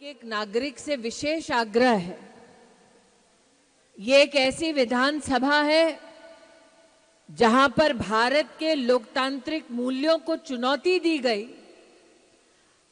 एक नागरिक से विशेष आग्रह है। ये एक ऐसी विधानसभा है जहां पर भारत के लोकतांत्रिक मूल्यों को चुनौती दी गई।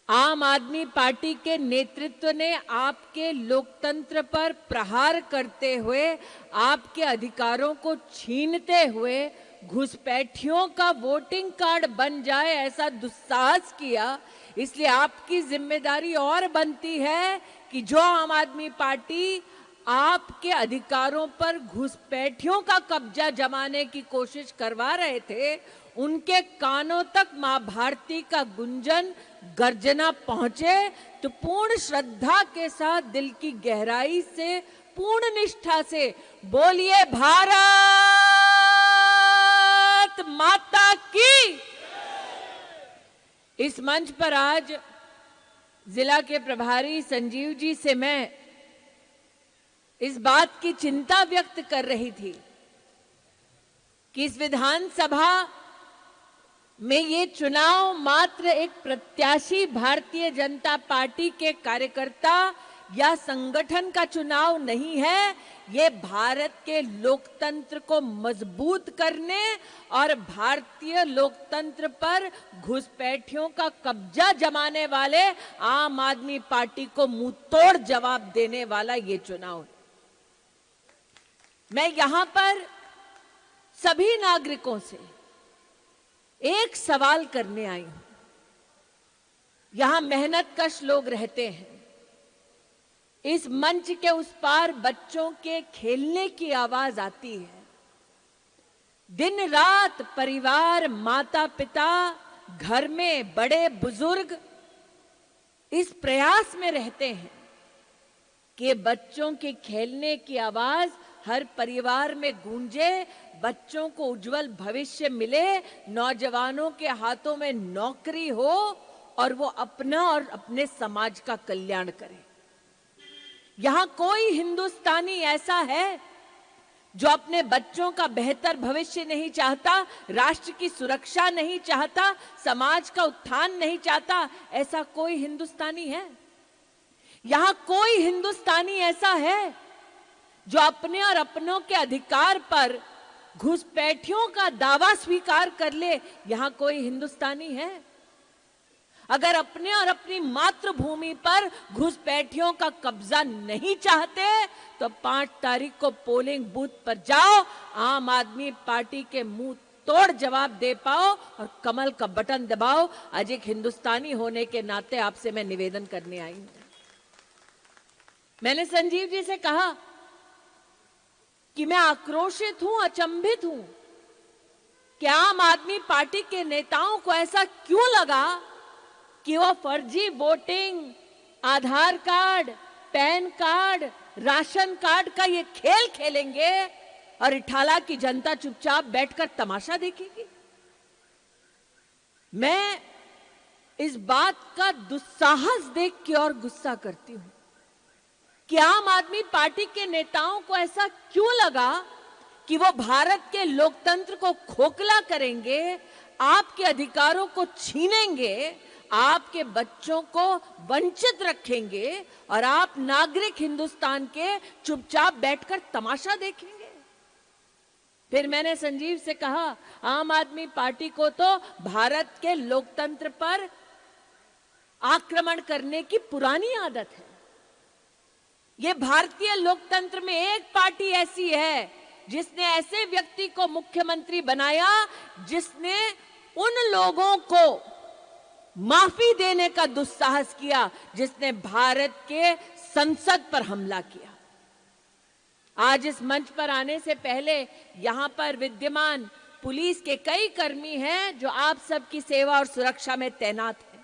आम आदमी पार्टी के नेतृत्व ने आपके लोकतंत्र पर प्रहार करते हुए, आपके अधिकारों को छीनते हुए घुसपैठियों का वोटिंग कार्ड बन जाए ऐसा दुस्साहस किया। इसलिए आपकी जिम्मेदारी और बनती है कि जो आम आदमी पार्टी आपके अधिकारों पर घुसपैठियों का कब्जा जमाने की कोशिश करवा रहे थे, उनके कानों तक मां भारती का गुंजन गर्जना पहुंचे तो पूर्ण श्रद्धा के साथ, दिल की गहराई से, पूर्ण निष्ठा से बोलिए भारत माता की। इस मंच पर आज जिला के प्रभारी संजीव जी से मैं इस बात की चिंता व्यक्त कर रही थी कि इस विधानसभा में ये चुनाव मात्र एक प्रत्याशी भारतीय जनता पार्टी के कार्यकर्ता या संगठन का चुनाव नहीं है। ये भारत के लोकतंत्र को मजबूत करने और भारतीय लोकतंत्र पर घुसपैठियों का कब्जा जमाने वाले आम आदमी पार्टी को मुंह तोड़ जवाब देने वाला ये चुनाव है। मैं यहां पर सभी नागरिकों से एक सवाल करने आई हूं। यहां मेहनतकश लोग रहते हैं। इस मंच के उस पार बच्चों के खेलने की आवाज आती है। दिन रात परिवार, माता पिता, घर में बड़े बुजुर्ग इस प्रयास में रहते हैं कि बच्चों के खेलने की आवाज हर परिवार में गूंजे, बच्चों को उज्जवल भविष्य मिले, नौजवानों के हाथों में नौकरी हो और वो अपना और अपने समाज का कल्याण करें। यहां कोई हिंदुस्तानी ऐसा है जो अपने बच्चों का बेहतर भविष्य नहीं चाहता, राष्ट्र की सुरक्षा नहीं चाहता, समाज का उत्थान नहीं चाहता? ऐसा कोई हिंदुस्तानी है? यहां कोई हिंदुस्तानी ऐसा है जो अपने और अपनों के अधिकार पर घुसपैठियों का दावा स्वीकार कर ले? यहां कोई हिंदुस्तानी है? अगर अपने और अपनी मातृभूमि पर घुसपैठियों का कब्जा नहीं चाहते तो 5 तारीख को पोलिंग बूथ पर जाओ, आम आदमी पार्टी के मुंह तोड़ जवाब दे पाओ और कमल का बटन दबाओ। आज एक हिंदुस्तानी होने के नाते आपसे मैं निवेदन करने आई हूं। मैंने संजीव जी से कहा कि मैं आक्रोशित हूं, अचंभित हूं कि आम आदमी पार्टी के नेताओं को ऐसा क्यों लगा कि वो फर्जी voting, Aadhaar card, PAN card, ration card का ये खेल खेलेंगे और इठाला की जनता चुपचाप बैठकर तमाशा देखेगी। मैं इस बात का दुस्साहस देख के और गुस्सा करती हूं कि आम आदमी पार्टी के नेताओं को ऐसा क्यों लगा कि वो भारत के लोकतंत्र को खोखला करेंगे, आपके अधिकारों को छीनेंगे, आपके बच्चों को वंचित रखेंगे और आप नागरिक हिंदुस्तान के चुपचाप बैठकर तमाशा देखेंगे। फिर मैंने संजीव से कहा, आम आदमी पार्टी को तो भारत के लोकतंत्र पर आक्रमण करने की पुरानी आदत है। ये भारतीय लोकतंत्र में एक पार्टी ऐसी है जिसने ऐसे व्यक्ति को मुख्यमंत्री बनाया जिसने उन लोगों को माफी देने का दुस्साहस किया जिसने भारत के संसद पर हमला किया। आज इस मंच पर आने से पहले यहां पर विद्यमान पुलिस के कई कर्मी हैं जो आप सबकी सेवा और सुरक्षा में तैनात हैं।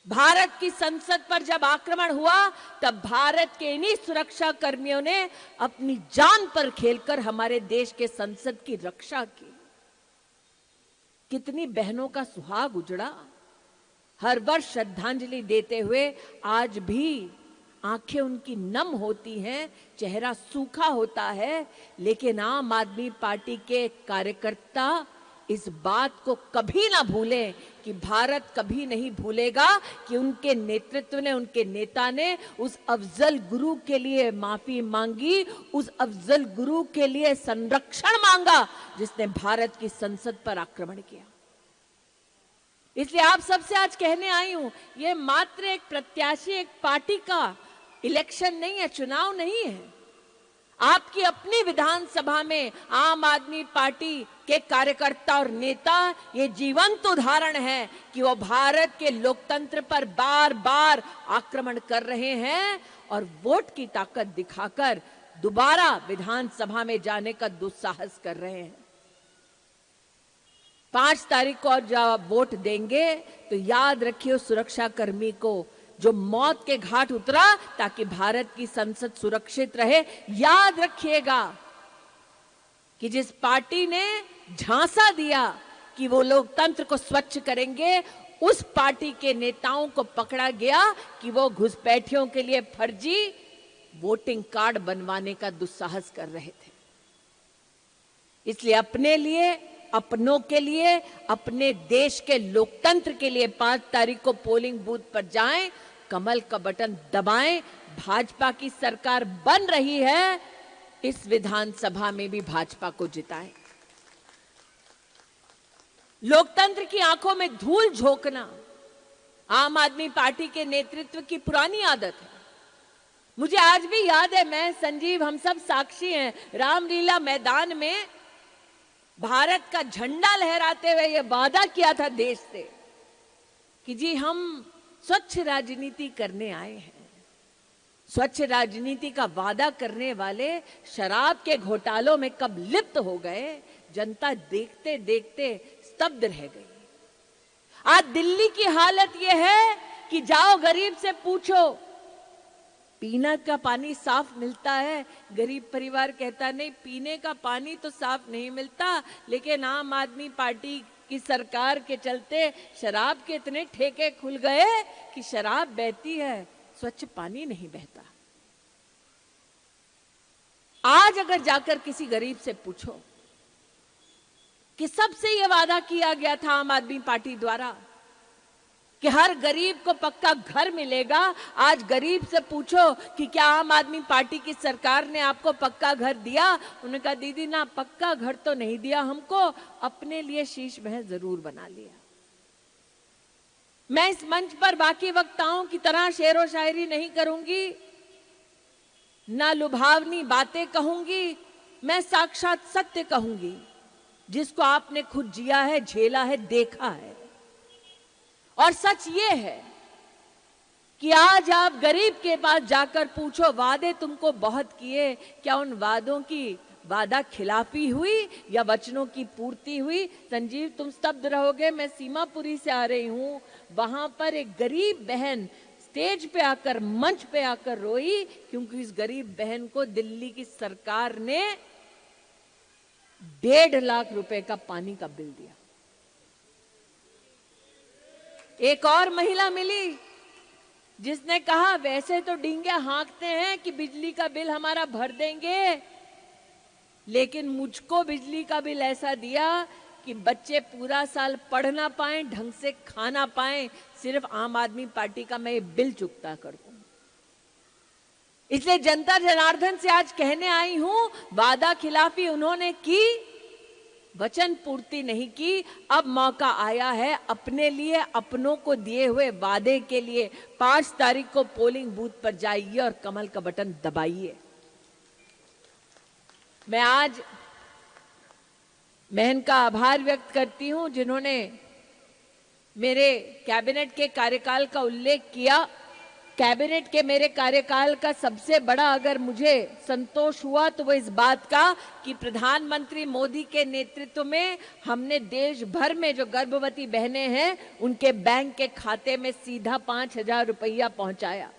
भारत की संसद पर जब आक्रमण हुआ तब भारत के इन्हीं सुरक्षा कर्मियों ने अपनी जान पर खेलकर हमारे देश के संसद की रक्षा की। कितनी बहनों का सुहाग उजड़ा। हर वर्ष श्रद्धांजलि देते हुए आज भी आंखें उनकी नम होती हैं, चेहरा सूखा होता है, लेकिन आम आदमी पार्टी के कार्यकर्ता इस बात को कभी ना भूलें कि भारत कभी नहीं भूलेगा कि उनके नेतृत्व ने, उनके नेता ने उस अफजल गुरु के लिए माफी मांगी, उस अफजल गुरु के लिए संरक्षण मांगा जिसने भारत की संसद पर आक्रमण किया। इसलिए आप सबसे आज कहने आई हूं, यह मात्र एक प्रत्याशी, एक पार्टी का इलेक्शन नहीं है, चुनाव नहीं है। आपकी अपनी विधानसभा में आम आदमी पार्टी के कार्यकर्ता और नेता ये जीवंत उदाहरण है कि वो भारत के लोकतंत्र पर बार बार आक्रमण कर रहे हैं और वोट की ताकत दिखाकर दोबारा विधानसभा में जाने का दुस्साहस कर रहे हैं। 5 तारीख को जब आप वोट देंगे तो याद रखिए उस सुरक्षा कर्मी को जो मौत के घाट उतरा ताकि भारत की संसद सुरक्षित रहे। याद रखिएगा कि जिस पार्टी ने झांसा दिया कि वो लोकतंत्र को स्वच्छ करेंगे, उस पार्टी के नेताओं को पकड़ा गया कि वो घुसपैठियों के लिए फर्जी वोटिंग कार्ड बनवाने का दुस्साहस कर रहे थे। इसलिए अपने लिए, अपनों के लिए, अपने देश के लोकतंत्र के लिए 5 तारीख को पोलिंग बूथ पर जाएं, कमल का बटन दबाएं। भाजपा की सरकार बन रही है, इस विधानसभा में भी भाजपा को जिताएं। लोकतंत्र की आंखों में धूल झोंकना आम आदमी पार्टी के नेतृत्व की पुरानी आदत है। मुझे आज भी याद है, मैं, संजीव, हम सब साक्षी हैं, रामलीला मैदान में भारत का झंडा लहराते हुए यह वादा किया था देश से कि जी हम स्वच्छ राजनीति करने आए हैं। स्वच्छ राजनीति का वादा करने वाले शराब के घोटालों में कब लिप्त हो गए, जनता देखते देखते स्तब्ध रह गई। आज दिल्ली की हालत यह है कि जाओ गरीब से पूछो, पीने का पानी साफ मिलता है? गरीब परिवार कहता नहीं, पीने का पानी तो साफ नहीं मिलता, लेकिन आम आदमी पार्टी की सरकार के चलते शराब के इतने ठेके खुल गए कि शराब बहती है, स्वच्छ पानी नहीं बहता। आज अगर जाकर किसी गरीब से पूछो कि सबसे यह वादा किया गया था आम आदमी पार्टी द्वारा कि हर गरीब को पक्का घर मिलेगा, आज गरीब से पूछो कि क्या आम आदमी पार्टी की सरकार ने आपको पक्का घर दिया? उन्होंने कहा दीदी ना, पक्का घर तो नहीं दिया हमको, अपने लिए शीश महल जरूर बना लिया। मैं इस मंच पर बाकी वक्ताओं की तरह शेरो शायरी नहीं करूंगी, ना लुभावनी बातें कहूंगी, मैं साक्षात सत्य कहूंगी जिसको आपने खुद जिया है, झेला है, देखा है। और सच ये है कि आज आप गरीब के पास जाकर पूछो, वादे तुमको बहुत किए, क्या उन वादों की वादा खिलाफी हुई या वचनों की पूर्ति हुई? संजीव, तुम स्तब्ध रहोगे, मैं सीमापुरी से आ रही हूं, वहां पर एक गरीब बहन स्टेज पे आकर, मंच पे आकर रोई क्योंकि इस गरीब बहन को दिल्ली की सरकार ने 1.5 लाख रुपए का पानी का बिल दिया। एक और महिला मिली जिसने कहा वैसे तो डींगे हाँकते हैं कि बिजली का बिल हमारा भर देंगे, लेकिन मुझको बिजली का बिल ऐसा दिया कि बच्चे पूरा साल पढ़ ना पाए, ढंग से खाना पाए, सिर्फ आम आदमी पार्टी का मैं ये बिल चुकता कर दूं। इसलिए जनता जनार्दन से आज कहने आई हूं, वादा खिलाफी उन्होंने की, वचन पूर्ति नहीं की। अब मौका आया है अपने लिए, अपनों को दिए हुए वादे के लिए 5 तारीख को पोलिंग बूथ पर जाइए और कमल का बटन दबाइए। मैं आज बहन का आभार व्यक्त करती हूं जिन्होंने मेरे कैबिनेट के कार्यकाल का उल्लेख किया। कैबिनेट के मेरे कार्यकाल का सबसे बड़ा अगर मुझे संतोष हुआ तो वो इस बात का कि प्रधानमंत्री मोदी के नेतृत्व में हमने देश भर में जो गर्भवती बहनें हैं उनके बैंक के खाते में सीधा 5,000 रुपया पहुंचाया।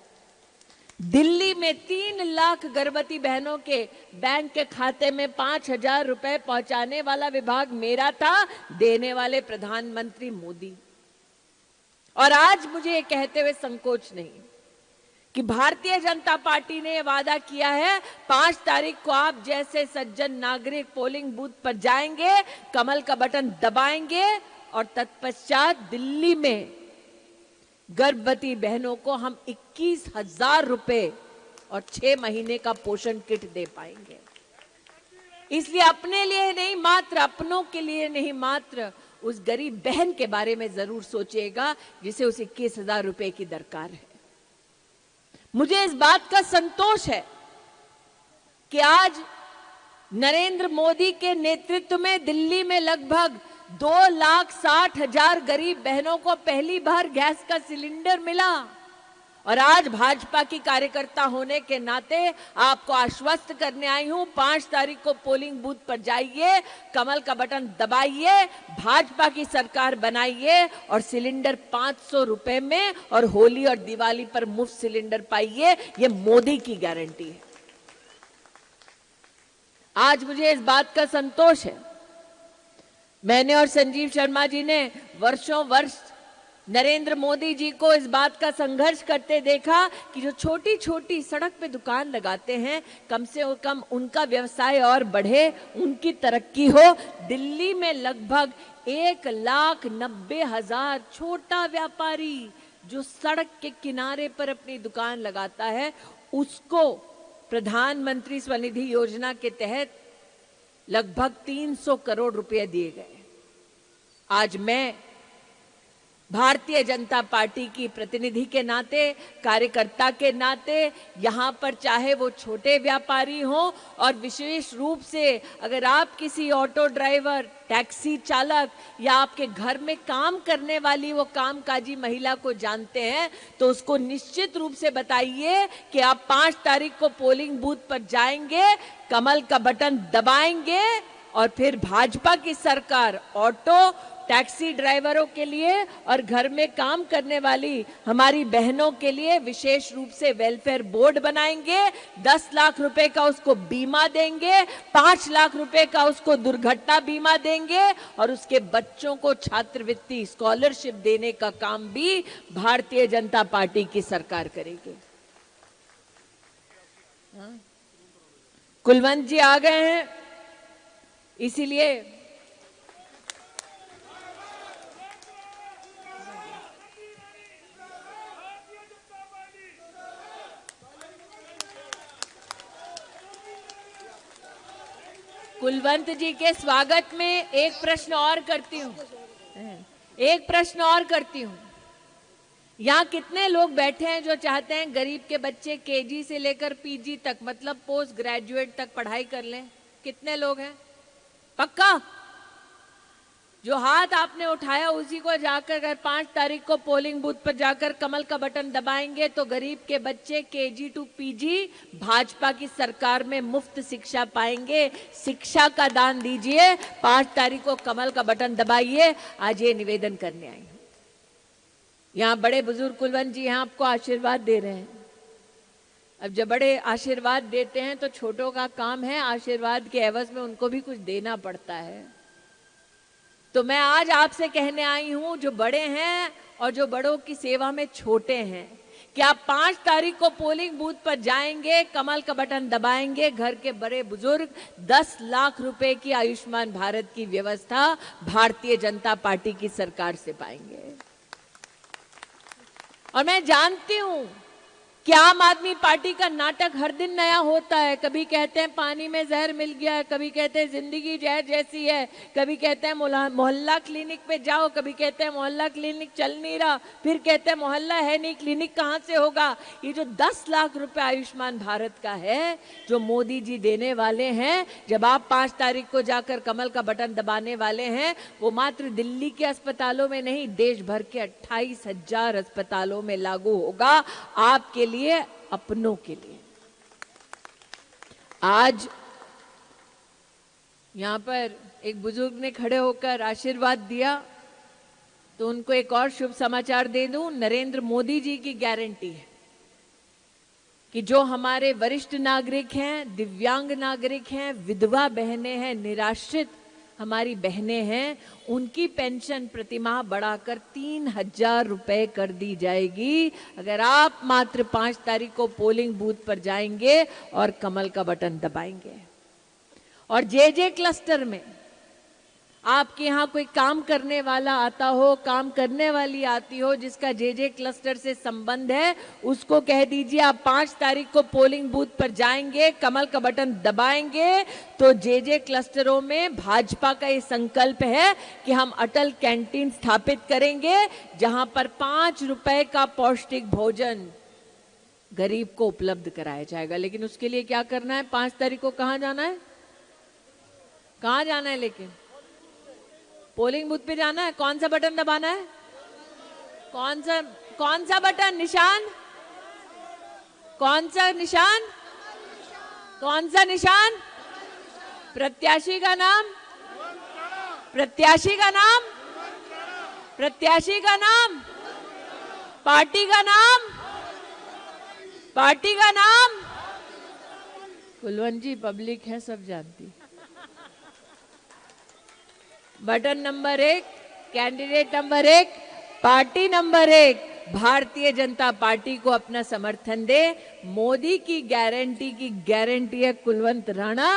दिल्ली में 3 लाख गर्भवती बहनों के बैंक के खाते में 5,000 रुपए पहुंचाने वाला विभाग मेरा था, देने वाले प्रधानमंत्री मोदी। और आज मुझे ये कहते हुए संकोच नहीं कि भारतीय जनता पार्टी ने वादा किया है 5 तारीख को आप जैसे सज्जन नागरिक पोलिंग बूथ पर जाएंगे, कमल का बटन दबाएंगे और तत्पश्चात दिल्ली में गर्भवती बहनों को हम 21,000 रुपए और 6 महीने का पोषण किट दे पाएंगे। इसलिए अपने लिए नहीं, मात्र अपनों के लिए नहीं, मात्र उस गरीब बहन के बारे में जरूर सोचिएगा जिसे उस 21,000 रुपए की दरकार है। मुझे इस बात का संतोष है कि आज नरेंद्र मोदी के नेतृत्व में दिल्ली में लगभग 2,60,000 गरीब बहनों को पहली बार गैस का सिलेंडर मिला। और आज भाजपा की कार्यकर्ता होने के नाते आपको आश्वस्त करने आई हूं, 5 तारीख को पोलिंग बूथ पर जाइए, कमल का बटन दबाइए, भाजपा की सरकार बनाइए और सिलेंडर 500 रुपए में और होली और दिवाली पर मुफ्त सिलेंडर पाइए। ये मोदी की गारंटी है। आज मुझे इस बात का संतोष है, मैंने और संजीव शर्मा जी ने वर्षों वर्ष नरेंद्र मोदी जी को इस बात का संघर्ष करते देखा कि जो छोटी छोटी सड़क पे दुकान लगाते हैं, कम से कम उनका व्यवसाय और बढ़े, उनकी तरक्की हो। दिल्ली में लगभग 1,90,000 छोटा व्यापारी जो सड़क के किनारे पर अपनी दुकान लगाता है, उसको प्रधानमंत्री स्वनिधि योजना के तहत लगभग 300 करोड़ रुपए दिए गए। आज मैं भारतीय जनता पार्टी की प्रतिनिधि के नाते, कार्यकर्ता के नाते, यहाँ पर चाहे वो छोटे व्यापारी हों और विशेष रूप से अगर आप किसी ऑटो ड्राइवर, टैक्सी चालक या आपके घर में काम करने वाली वो कामकाजी महिला को जानते हैं, तो उसको निश्चित रूप से बताइए कि आप 5 तारीख को पोलिंग बूथ पर जाएंगे, कमल का बटन दबाएंगे और फिर भाजपा की सरकार ऑटो टैक्सी ड्राइवरों के लिए और घर में काम करने वाली हमारी बहनों के लिए विशेष रूप से वेलफेयर बोर्ड बनाएंगे, 10 लाख रुपए का उसको बीमा देंगे, 5 लाख रुपए का उसको दुर्घटना बीमा देंगे और उसके बच्चों को छात्रवृत्ति स्कॉलरशिप देने का काम भी भारतीय जनता पार्टी की सरकार करेगी। कुलवंत जी आ गए हैं, इसीलिए कुलवंत जी के स्वागत में एक प्रश्न और करती हूँ, यहाँ कितने लोग बैठे हैं जो चाहते हैं गरीब के बच्चे केजी से लेकर पीजी तक, मतलब पोस्ट ग्रेजुएट तक पढ़ाई कर लें? कितने लोग हैं? पक्का? जो हाथ आपने उठाया उसी को जाकर अगर 5 तारीख को पोलिंग बूथ पर जाकर कमल का बटन दबाएंगे तो गरीब के बच्चे केजी टू पीजी भाजपा की सरकार में मुफ्त शिक्षा पाएंगे। शिक्षा का दान दीजिए, 5 तारीख को कमल का बटन दबाइए। आज ये निवेदन करने आई हूं। यहाँ बड़े बुजुर्ग कुलवंत जी यहाँ आपको आशीर्वाद दे रहे हैं। अब जब बड़े आशीर्वाद देते हैं तो छोटों का काम है आशीर्वाद के एवज में उनको भी कुछ देना पड़ता है। तो मैं आज आपसे कहने आई हूं, जो बड़े हैं और जो बड़ों की सेवा में छोटे हैं, कि आप 5 तारीख को पोलिंग बूथ पर जाएंगे, कमल का बटन दबाएंगे, घर के बड़े बुजुर्ग 10 लाख रुपए की आयुष्मान भारत की व्यवस्था भारतीय जनता पार्टी की सरकार से पाएंगे। और मैं जानती हूं कि आम आदमी पार्टी का नाटक हर दिन नया होता है। कभी कहते हैं पानी में जहर मिल गया है, कभी कहते हैं जिंदगी जहर जैसी है, कभी कहते हैं मोहल्ला क्लिनिक पे जाओ, कभी कहते हैं मोहल्ला क्लिनिक चल नहीं रहा, फिर कहते हैं मोहल्ला है नहीं, क्लिनिक कहाँ से होगा। ये जो 10 लाख रुपए आयुष्मान भारत का है जो मोदी जी देने वाले हैं, जब आप 5 तारीख को जाकर कमल का बटन दबाने वाले हैं, वो मात्र दिल्ली के अस्पतालों में नहीं, देश भर के 28,000 अस्पतालों में लागू होगा, आपके लिए, अपनों के लिए। आज यहां पर एक बुजुर्ग ने खड़े होकर आशीर्वाद दिया, तो उनको एक और शुभ समाचार दे दूं। नरेंद्र मोदी जी की गारंटी है कि जो हमारे वरिष्ठ नागरिक हैं, दिव्यांग नागरिक हैं, विधवा बहनें हैं, निराश्रित हमारी बहनें हैं, उनकी पेंशन प्रतिमाह बढ़ाकर 3,000 रुपए कर दी जाएगी अगर आप मात्र 5 तारीख को पोलिंग बूथ पर जाएंगे और कमल का बटन दबाएंगे। और जे क्लस्टर में आपके यहाँ कोई काम करने वाला आता हो, काम करने वाली आती हो जिसका जे क्लस्टर से संबंध है, उसको कह दीजिए आप 5 तारीख को पोलिंग बूथ पर जाएंगे, कमल का बटन दबाएंगे तो जे क्लस्टरों में भाजपा का ये संकल्प है कि हम अटल कैंटीन स्थापित करेंगे जहां पर 5 रुपए का पौष्टिक भोजन गरीब को उपलब्ध कराया जाएगा। लेकिन उसके लिए क्या करना है? 5 तारीख को कहां जाना है? कहां जाना है? लेकिन पोलिंग बूथ पे जाना है। कौन सा बटन दबाना है? कौन सा बटन? निशान कौन सा? निशान कौन सा? निशान प्रत्याशी का नाम, प्रत्याशी का नाम, प्रत्याशी का नाम, पार्टी का नाम, पार्टी का नाम। कुलवंत जी, पब्लिक है, सब जानती। Button number 1, candidate number 1, party number 1, Bharatiya Janata party को अपना समर्थन दे। मोदी की गारंटी है कुलवंत राणा।